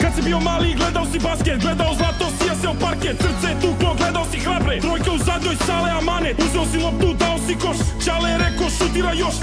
Kad si bio mali gledao si basket, gledao zlato sija se o parket, srce je tuklo, gledao si hrabre, trojka u zadnjoj sale amanet, uzeo si loptu, dao si koš, Čale je rekao šutira još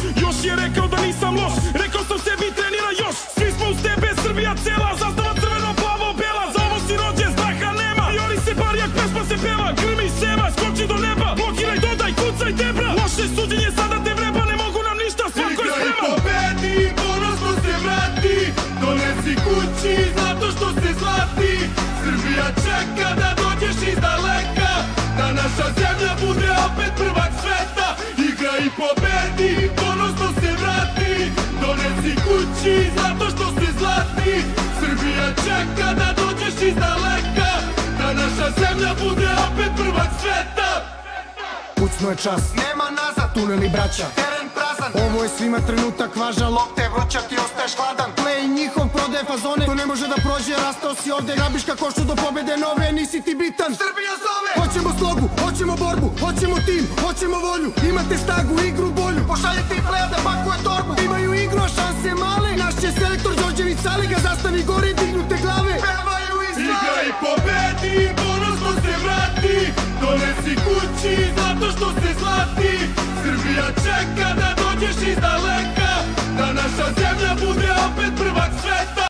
je rekao da nisam loš, rekao sam sebi trenira još, svi smo uz tebe, Srbija cela, zastava crveno, plavo, bela, za ovo si rođen, straha nema, i oni se bar jak pesma se peva, grmi sema, skoči do neba, blokiraj, dodaj, kucaj, debra, loše suđenje, sada te vreba, ne mogu nam ništa, svako je spreman. Igraj, pobedi, ponosno se vrati, donesi kući, zato što se zlati, Srbija čeka da dođeš iz daleka, da naša zemlja bude opet prvak sveta. Igraj i pobedi, ponosno se vrati, donesi kući, zato što se zlati, Srbija čeka da dođeš iz daleka, da naša zemlja bude opet prvak sveta. Kucno je čas, Nema nazad, tuneli braća, teren prazan, ovo je svima trenutak važan, lopte vruća, ti ostaješ hladan. play njihov prodaje fazone, to ne može da prođe, rastao si ovde, grabiš ka košu do pobede nove, nisi ti bitan. Srbija zove! Hoćemo slogu, hoćemo borbu, hoćemo tim, hoćemo volju, imate snagu, igru bolju, Pošaljite i pleja da pakuje torbu, imaju igru, a šanse male, naš će selektor Đorđević Saliga, zastavi gore, dignute glave, pevaju i slave. Igraj, pobedi, ponosno se vrati, donesi kući, zato što se zlati, Srbija čeka da dođeš iz daleka, da naša zemlja bude opet prvak sveta.